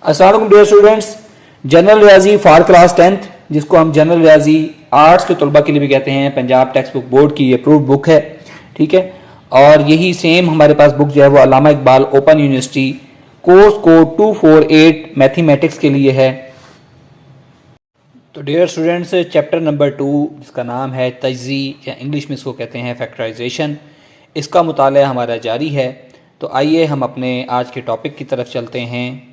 अस्सलाम वालेकुम dear students. General रियाजी फॉर क्लास 10th, जिसको हम जनरल रियाजी आर्ट्स के तलबा के लिए भी कहते हैं, पंजाब टेक्स्ट बुक बोर्ड की अप्रूव्ड बुक है। ठीक है, और यही सेम हमारे पास बुक जो है वो Allama Iqbal open university course code 248 mathematics के लिए है। तो डियर स्टूडेंट्स, चैप्टर नंबर 2 जिसका नाम है तज्ज़ी या इंग्लिश में इसको कहते हैं फैक्टराइजेशन, इसका मुताला हमारा जारी है। तो आइए हम अपने आज के टॉपिक की तरफ चलते हैं।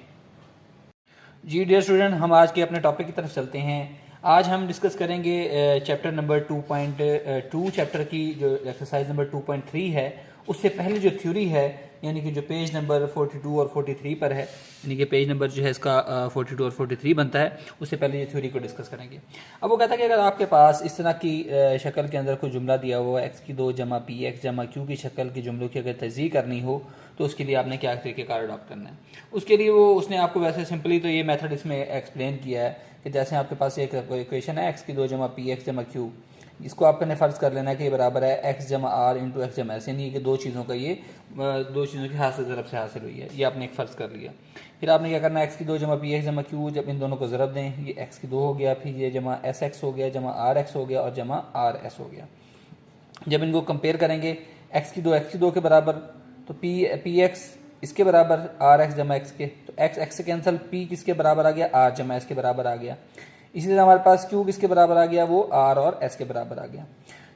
जी डियर स्टूडेंट, हम आज के अपने टॉपिक की तरफ चलते हैं। आज हम डिस्कस करेंगे चैप्टर नंबर 2.2 चैप्टर की जो एक्सरसाइज नंबर 2.3 है। उससे पहले जो थ्योरी है, यानी कि जो पेज नंबर 42 और 43 पर है, यानी कि पेज नंबर जो है इसका 42 और 43 बनता है, उससे पहले ये थ्योरी को डिस्कस करेंगे। अब वो कहता है कि अगर आपके पास इस तरह की शक्ल के अंदर कोई जुमला दिया हुआ है, एक्स की 2 जमा पी एक्स जमा क्यू की शक्ल के जुमलों की अगर तज्ज़ी करनी हो, तो उसके लिए आपने क्या तरीक़ेकार अडॉप्ट करना है। उसके लिए वो उसने आपको वैसे सिंपली तो ये मेथड इसमें एक्सप्लेन किया है कि जैसे आपके पास एक इक्वेशन है एक्स की 2 जमा पी एक्स जमा क्यू, इसको आपने फ़र्ज़ कर लेना है कि ये बराबर है एक्स जमा आर इंटू एक्स जमा एस, यानी कि दो चीज़ों का ये दो चीज़ों की हासिल ज़रब से हासिल हुई है, ये आपने एक फ़र्ज़ कर लिया। फिर आपने क्या करना है, एक्स की 2 जमा पी एक्स जमा क्यू, जब इन दोनों को ज़रब दें, ये एक्स की 2 हो गया, फिर ये जमा एस एक्स हो गया, जमा आर एक्स हो गया और जमा आर एस हो गया। जब इनको कंपेयर करेंगे, एक्स की 2 के बराबर, तो पी एक्स इसके बराबर आर एक्स जमा एक्स के, तो एक्स एक्स से कैंसिल, पी किसके बराबर आ गया, आर जमा एस के बराबर आ गया। इसी तरह हमारे पास क्यू किसके बराबर आ गया, वो आर और एस के बराबर आ गया।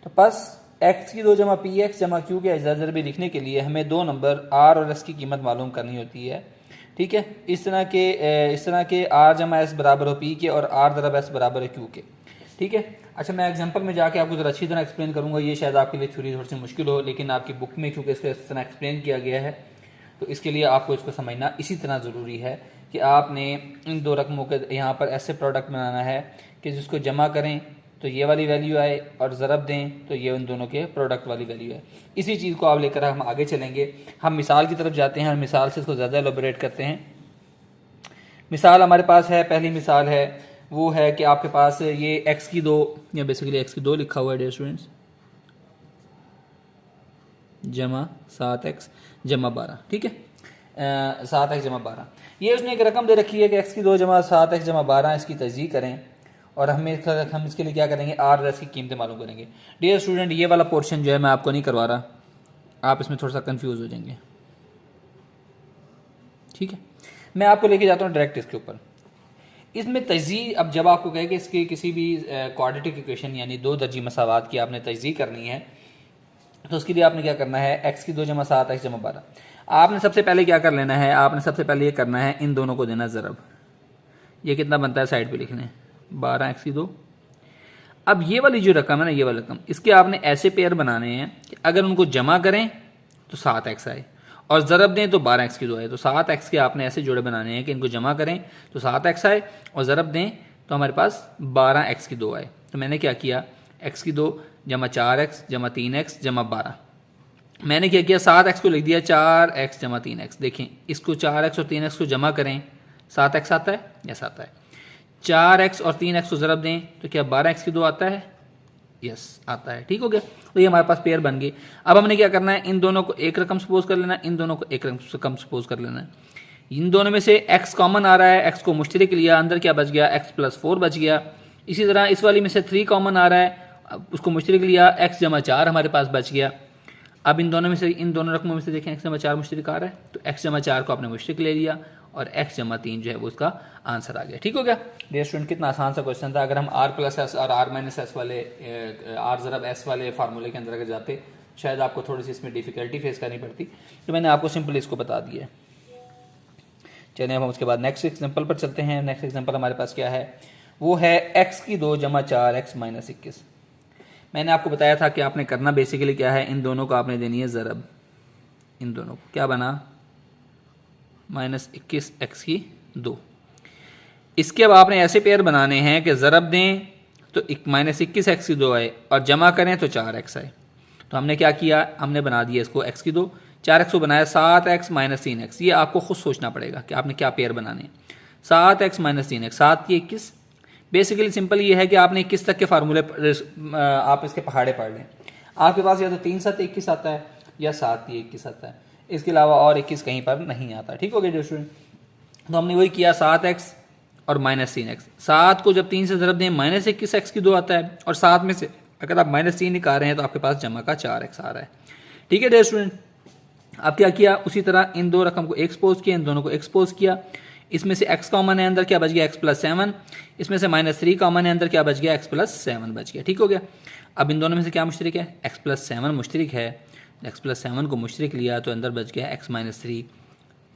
तो बस एक्स की 2 जमा पी एक्स जमा क्यू के अज्जा ज़रबी लिखने के लिए हमें दो नंबर आर और एस की कीमत मालूम करनी होती है। ठीक है, इस तरह के आर जमा एस बराबर हो पी के और आर ज़रब एस बराबर है क्यू के। ठीक है, अच्छा मैं एग्जांपल में जाके आपको ज़रा अच्छी तरह एक्सप्लेन करूँगा। ये शायद आपके लिए थ्योरी थोड़ी सी मुश्किल हो, लेकिन आपकी बुक में क्योंकि इसको इस तरह एक्सप्लेन किया गया है, तो इसके लिए आपको इसको समझना इसी तरह ज़रूरी है कि आपने इन दो रकमों के यहाँ पर ऐसे प्रोडक्ट बनाना है कि जिसको जमा करें तो ये वाली वैल्यू आए और ज़रब दें तो ये उन दोनों के प्रोडक्ट वाली वैल्यू है। इसी चीज़ को आप लेकर हम आगे चलेंगे। हम मिसाल की तरफ जाते हैं और मिसाल से इसको ज़्यादा एलोबरेट करते हैं। मिसाल हमारे पास है, पहली मिसाल है वो है कि आपके पास ये एक्स की 2, या बेसिकली एक्स की 2 लिखा हुआ है डियर स्टूडेंट्स, जमा 7x जमा 12। ठीक है, 7x जमा 12, ये उसने एक रकम दे रखी है कि एक्स की 2 जमा 7x जमा 12, इसकी तज्ज़ी करें और हम इसके लिए क्या करेंगे, आर और एस की कीमतें मालूम करेंगे। डियर स्टूडेंट, ये वाला पोर्शन जो है मैं आपको नहीं करवा रहा, आप इसमें थोड़ा सा कंफ्यूज हो जाएंगे। ठीक है, मैं आपको लेके जाता हूँ डायरेक्ट इसके ऊपर। इसमें तज्ज़ी, अब जब आपको कहे कि इसकी किसी भी क्वाड्रेटिक इक्वेशन यानी दो दर्जी मसावात की आपने तज्ज़ी करनी है, तो उसके लिए आपने क्या करना है, एक्स की 2 जमा 7x जमा 12, आपने सबसे पहले क्या कर लेना है, आपने सबसे पहले ये करना है इन दोनों को देना ज़रब। ये कितना बनता है साइड पे लिख लें, 12x की 2। अब ये वाली जो रकम है ना, ये वाली रकम, इसके आपने ऐसे पेयर बनाने हैं कि अगर उनको जमा करें तो 7x आए और ज़रब दें तो 12x की 2 आए। तो 7x के आपने ऐसे जोड़े बनाने हैं कि इनको जमा करें तो 7x आए और ज़रब दें तो हमारे पास 12x की 2 आए। तो मैंने क्या किया, x की 2 जमा 4x जमा 3x जमा 12, मैंने क्या किया, 7x को लिख दिया 4x जमा 3x। देखें, इसको 4x और 3x को जमा करें, 7x आता है, यस आता है। 4x और 3x को ज़रब दें तो क्या 12x की 2 आता है, यस आता है। ठीक हो गया, तो ये हमारे पास पेयर बन गई। अब हमने क्या करना है, इन दोनों को एक रकम सपोज कर लेना है, इन दोनों को एक रकम सपोज कर लेना है। इन दोनों में से x कॉमन आ रहा है, x को मुश्तरक लिया, अंदर क्या बच गया, x प्लस 4 बच गया। इसी तरह इस वाली में से 3 कॉमन आ रहा है, उसको मुश्तरक लिया, x जमा 4 हमारे पास बच गया। अब इन दोनों में से, इन दोनों रकमों में से देखें x जमा 4 मुश्तरक आ रहा है, तो x जमा 4 को आपने मुश्तरक ले लिया और x जमा 3 जो है वो उसका आंसर आ गया। ठीक हो गया डियर स्टूडेंट, कितना आसान सा क्वेश्चन था। अगर हम r प्लस एस और r माइनस एस वाले, r ज़रब s वाले फार्मूले के अंदर अगर जाते, शायद आपको थोड़ी सी इसमें डिफ़िकल्टी फेस करनी पड़ती, तो मैंने आपको सिंपल इसको बता दिया है। चलिए अब हम उसके बाद नेक्स्ट एग्जाम्पल पर चलते हैं। नेक्स्ट एग्जाम्पल हमारे पास क्या है, वो है एक्स की 2 जमा 4x माइनस 21। मैंने आपको बताया था कि आपने करना बेसिकली क्या है, इन दोनों को आपने देनी है ज़रब। इन दोनों को क्या बना, माइनस 21x की 2। इसके अब आपने ऐसे पेयर बनाने हैं कि ज़रब दें तो माइनस 21x की 2 आए और जमा करें तो 4x आए। तो हमने क्या किया, हमने बना दिया इसको x की 2, 4x को बनाया 7x माइनस 3x। ये आपको खुद सोचना पड़ेगा कि आपने क्या पेयर बनाने हैं। 7x माइनस 3x, 7 की 21। बेसिकली सिंपल ये है कि आपने 21 तक के फार्मूले आप इसके पहाड़े पढ़ लें। आपके पास या तो 3 7 21 आता है या 7 की 21 आता है, इसके अलावा और 21 कहीं पर नहीं आता। ठीक हो गया स्टूडेंट। तो हमने वही किया 7x और -3x। 7 को जब 3 से ज़रब दें -21x की 2 आता है, और 7 में से अगर आप -3 निकाल रहे हैं तो आपके पास जमा का 4x आ रहा है। ठीक है डियर स्टूडेंट, अब क्या किया, उसी तरह इन दो रकम को एक्सपोज किया, इन दोनों को एक्सपोज किया। इसमें से x कॉमन है अंदर, क्या बच गया x + 7। इसमें से -3 कॉमन है अंदर, क्या बच गया x + 7 बच गया। ठीक हो गया। अब इन दोनों में से क्या मुश्तरिक है, x + 7 मुश्तरिक है। x + 7 को मुश्तरिक लिया तो अंदर बच गया x - 3।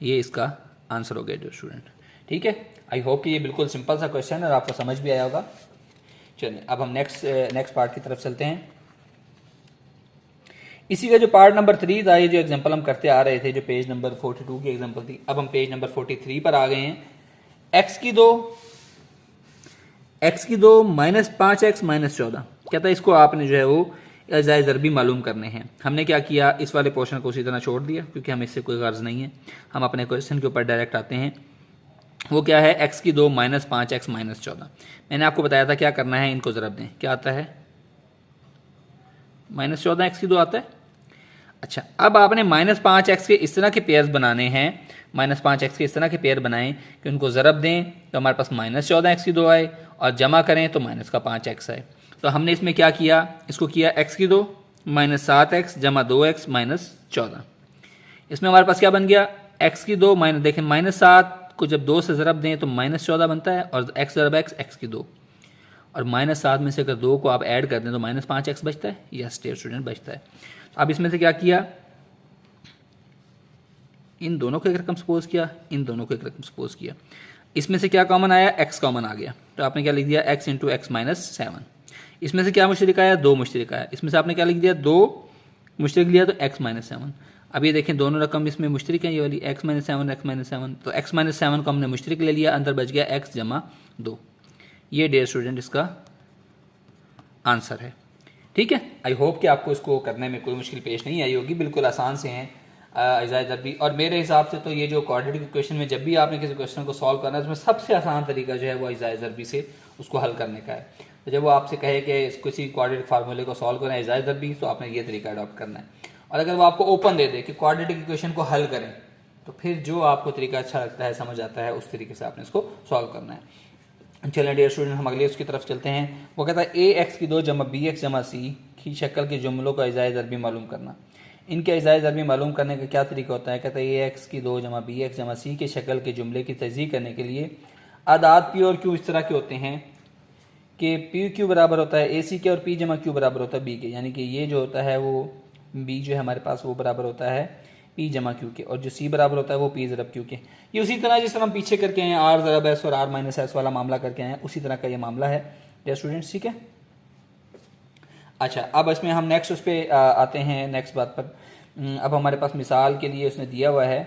ये इसका आंसर हो गया डियर स्टूडेंट। ठीक है, आई होप कि ये बिल्कुल सिंपल सा क्वेश्चन है और आपको समझ भी आया होगा। चलिए अब हम नेक्स्ट पार्ट की तरफ चलते हैं। इसी का जो पार्ट नंबर 3 था, ये जो एग्जांपल हम करते आ रहे थे, जो पेज नंबर 42 की एग्जांपल थी, अब हम पेज नंबर 43 पर आ गए हैं। x की 2 -5x - 14 कहता है इसको आपने जो है वो अजाए ज़रबी मालूम करने हैं। हमने क्या किया, इस वाले पोर्शन को उसी तरह छोड़ दिया क्योंकि हमें इससे कोई गर्ज नहीं है। हम अपने क्वेश्चन के ऊपर डायरेक्ट आते हैं। वो क्या है, x की 2 -5x - 14। मैंने आपको बताया था क्या करना है, इनको ज़रब दें। क्या आता है, -14 x की 2 आता है। अच्छा, अब आपने -5x के इस तरह के पेयर्स बनाने हैं, -5x के इस तरह के पेयर बनाएं कि उनको ज़रब दें तो हमारे पास -14 x की 2 आए, और जमा करें तो -5x आए। तो हमने इसमें क्या किया, इसको किया x की 2 -7x जमा 2x - 14। इसमें हमारे पास क्या बन गया, x की 2 देखें -7 को जब 2 से ज़रब दें तो -14 बनता है, और x ज़रब x की 2, और -7 में से अगर 2 को आप ऐड कर दें तो -5x बचता है। यस डियर स्टूडेंट, बचता है। अब इसमें से क्या किया, इन दोनों को एक रकम सपोज किया, इन दोनों को एक रकम सपोज किया। इसमें से क्या कॉमन आया, x कॉमन आ गया, तो आपने क्या लिख दिया, x × x - 7। इसमें से क्या मुश्तरिक आया, 2 मुश्तरिक आया। इसमें से आपने क्या लिख दिया, 2 मुश्तरिक लिया तो x - 7। अब ये देखें दोनों रकम इसमें मुश्तरिक हैं, ये वाली x - 7 x - 7, तो x - 7 को हमने मुश्तरिक ले लिया, अंदर बच गया x जमा 2। ये डियर स्टूडेंट इसका आंसर है। ठीक है, आई होप कि आपको इसको करने में कोई मुश्किल पेश नहीं आई होगी, बिल्कुल आसान से हैं अजाए ज़रबी। और मेरे हिसाब से तो ये जो क्वाड्रेटिक क्वेश्चन में जब भी आपने किसी क्वेश्चन को सॉल्व करना है, उसमें सबसे आसान तरीका जो है वो अजाए ज़रबी से उसको हल करने का है। तो जब वो आपसे कहे कि किसी क्वाड्रेटिक फार्मूले को सॉल्व करें अजाए ज़रबी, तो आपने ये तरीका अडॉप्ट करना है। और अगर वो आपको ओपन दे दे कि क्वाड्रेटिक इक्वेशन को हल करें, तो फिर जो आपको तरीका अच्छा लगता है, समझ आता है, उस तरीके से आपने इसको सॉल्व करना है। चलें डियर स्टूडेंट, हम अगले उसकी तरफ चलते हैं। वो कहता है ax की 2 जमा bx जमा c की शक्ल के जुमलों का अजाए ज़रबी मालूम करना। इनके अजाए ज़रबी मालूम करने का क्या तरीका होता है। कहता है ax की 2 जमा bx जमा c के शक्ल के जुमले की तजज़ीह करने के लिए आदात p और q इस तरह के होते हैं कि पी क्यू बराबर होता है AC के और P जमा Q बराबर होता है B के। यानी कि ये जो होता है वो B जो है हमारे पास वो बराबर होता है P जमा Q के, और जो C बराबर होता है वो P ज़रब Q के। ये उसी तरह जिस तरह हम पीछे करके आए R ज़रब S और R - S वाला मामला करके आए हैं, उसी तरह का ये मामला है डियर स्टूडेंट्स। ठीक है, अच्छा अब इसमें हम नेक्स्ट उस पर आते हैं, नेक्स्ट बात पर। अब हमारे पास मिसाल के लिए उसने दिया हुआ है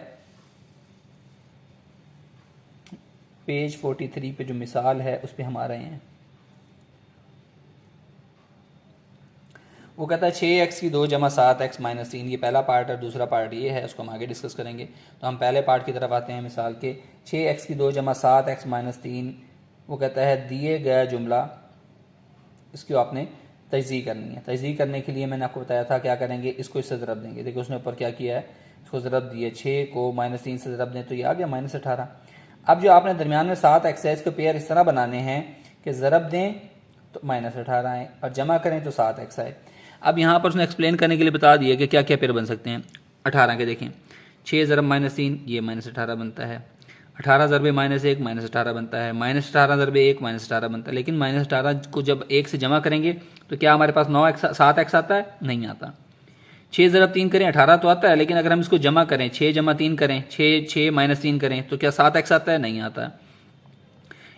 पेज 43 पे जो मिसाल है उस पर हम आ रहे हैं। वो कहता है 6x की 2 जमा 7x - 3, ये पहला पार्ट है। दूसरा पार्ट ये है, उसको हम आगे डिस्कस करेंगे। तो हम पहले पार्ट की तरफ आते हैं मिसाल के। 6x की 2 जमा 7x - 3, वो कहता है दिए गया जुमला, इसकी आपने तजज़ीह करनी है। तजज़ीह करने के लिए मैंने आपको बताया था क्या करेंगे, इसको इससे ज़रब देंगे। देखो उसने ऊपर क्या किया है, इसको ज़रब दिए, 6 को -3 से ज़रब दें तो ये आ गया -18। अब जो आपने दरमियान में 7x है, इसके पेयर इस तरह बनाने हैं कि ज़रब दें तो -18 आए और जमा करें तो 7x आए। अब यहाँ पर उसने एक्सप्लेन करने के लिए बता दिया कि क्या क्या पेयर बन सकते हैं 18 के। देखें 6 ज़रब -3 ये -18 बनता है, 18 ज़रबे -1 -18 बनता है, -18 ज़रबे 1 -18 बनता है। लेकिन -18 को जब 1 से जमा करेंगे तो क्या हमारे पास 7x आता है, नहीं आता। 6 ज़रब 3 करें 18 तो आता है, लेकिन अगर हम इसको जमा करें 6 जमा 3 करें, 6 -3 करें तो क्या 7x आता है, नहीं आता।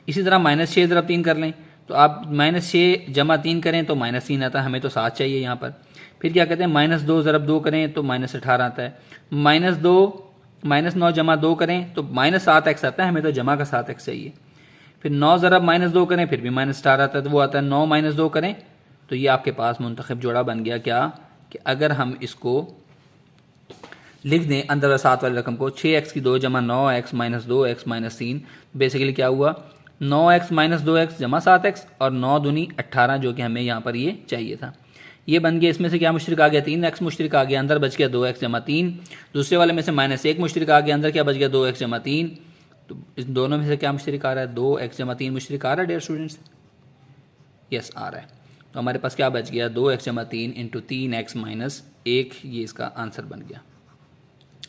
इसी तरह -6 ज़रब 3 कर लें तो आप -6 जमा 3 करें तो -3 आता है, हमें तो 7 चाहिए यहाँ पर। फिर क्या कहते हैं -2 ज़रब 2 करें तो -18 आता है, -9 जमा 2 करें तो -7x आता है, हमें तो जमा का 7x चाहिए। फिर 9 ज़रब -2 करें फिर भी -18 आता है, तो वो आता है 9 - 2 करें तो ये आपके पास मुंतखब जोड़ा बन गया। क्या कि अगर हम इसको लिख दें अंदर 7 वाली रकम को, 6x की 2 जमा 9x - 2x - 3, बेसिकली क्या हुआ 9x - 2x जमा 7x और 9 दूनी 18 जो कि हमें यहाँ पर ये चाहिए था, ये बन गया। इसमें से क्या मुश्तरिक आ गया 3x मुश्तरिक आ गया, अंदर बच गया 2x जमा 3। दूसरे वाले में से -1 मुश्तरिक आ गया, अंदर क्या बच गया 2x जमा 3। तो इस दोनों में से क्या मुश्तरक आ रहा है, 2x जमा 3 मुश्तरक आ रहा है डियर स्टूडेंट्स, यस आ रहा है। तो हमारे पास क्या बच गया, 2x जमा 3 इंटू 3x माइनस 1, ये इसका आंसर बन गया।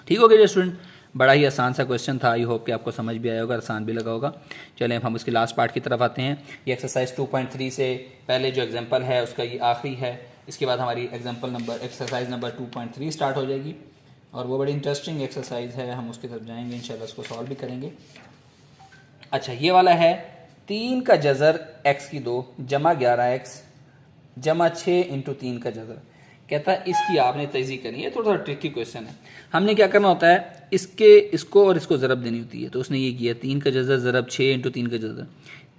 ठीक हो गया डियर स्टूडेंट, बड़ा ही आसान सा क्वेश्चन था, आई होप कि आपको समझ भी आया होगा, आसान भी लगा होगा। चलें हम उसके लास्ट पार्ट की तरफ आते हैं। ये एक्सरसाइज 2.3 से पहले जो एग्जांपल है उसका ये आखिरी है, इसके बाद हमारी एक्सरसाइज नंबर 2.3 स्टार्ट हो जाएगी और वो बड़ी इंटरेस्टिंग एक्सरसाइज है, हम उसकी तरफ जाएंगे इंशाल्लाह, उसको सॉल्व भी करेंगे। अच्छा ये वाला है 3 का जज़र x की 2 जमा 11x जमा 6 इंटू 3 का जज़र, कहता है इसकी आपने तज़ीह करनी है। थोड़ा सा ट्रिकी क्वेश्चन है, हमने क्या करना होता है, इसको और इसको ज़रब देनी होती है। तो उसने ये किया 3 का जज़र ज़रब 6 इंटू 3 का जज़र,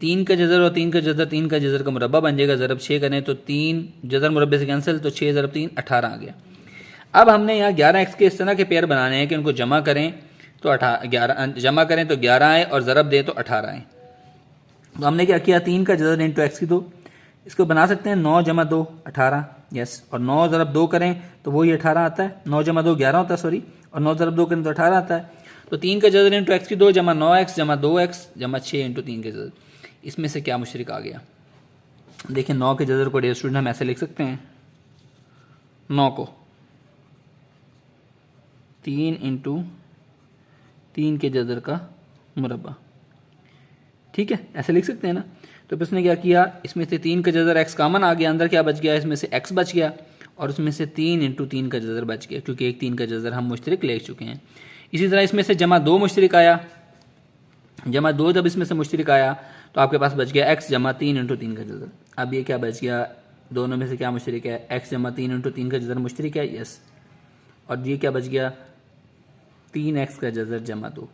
3 का जज़र और 3 का जज़र, 3 का जज़र का मुरब्बा बन जाएगा, ज़रब 6 करें तो 3 जज़र मुरब्बे से कैंसिल, तो 6 ज़रब 3 18 आ गया। अब हमने यहाँ 11x के इस तरह के पेयर बनाने हैं कि उनको जमा करें तो 11 जमा करें तो 11 आए और ज़रब दें तो 18 आए। तो हमने क्या किया, 3 का जज़र इंटू एक्स की 2, इसको बना सकते हैं 9 जमा 2 18, यस, और 9 ज़रब 2 करें तो वही 18 आता है, 9 जमा 2 11 होता है सॉरी, और 9 ज़रब 2 करें तो 18 आता है। तो 3 का जज़र इंटू एक्स की 2 जमा 9x जमा 2x जमा 6 इंटू 3 के जज़र, इसमें से क्या मुशरिक आ गया। देखिए 9 के जज़र को डियर स्टूडेंट हम ऐसे लिख सकते हैं, 9 को 3 इंटू 3 के जज़र का मुरब्बा, ठीक है, ऐसे लिख सकते हैं ना। तो इसने क्या किया, इसमें से 3 का जज़र x कामन आ गया, अंदर क्या बच गया, इसमें से x बच गया और उसमें से 3 इंटू 3 का जज़र बच गया, क्योंकि एक 3 का जज़र हम मुश्तरक ले चुके हैं। इसी तरह इसमें से जमा 2 मुश्तरक आया, जमा 2 जब इसमें से मुश्तरक आया तो आपके पास बच गया x जमा 3 इंटू 3 का जज़र। अब ये क्या बच गया, दोनों में से क्या मुश्तरक है, x जमा 3 इंटू 3 का जज़र मुश्तरक है, यस, और ये क्या बच गया, 3x का जज़र जमा 2।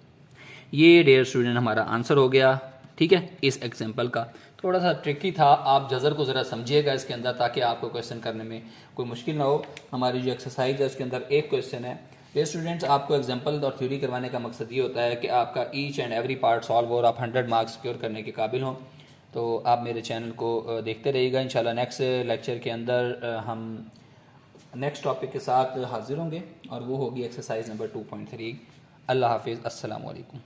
ये डियर स्टूडेंट हमारा आंसर हो गया, ठीक है, इस एग्जाम्पल का। थोड़ा सा ट्रिकी था, आप जज़र को ज़रा समझिएगा इसके अंदर, ताकि आपको क्वेश्चन करने में कोई मुश्किल ना हो। हमारी जो एक्सरसाइज है उसके अंदर एक क्वेश्चन है। ये स्टूडेंट्स, आपको एग्जाम्पल और थ्योरी करवाने का मकसद ये होता है कि आपका each and every part solve हो और आप 100 मार्क्स सिक्योर करने के काबिल हों। तो आप मेरे चैनल को देखते रहिएगा, इंशाल्लाह नेक्स्ट लेक्चर के अंदर हम नेक्स्ट टॉपिक के साथ हाजिर होंगे और वो होगी एक्सरसाइज नंबर 2.3। अल्लाह हाफिज़, अस्सलाम वालेकुम।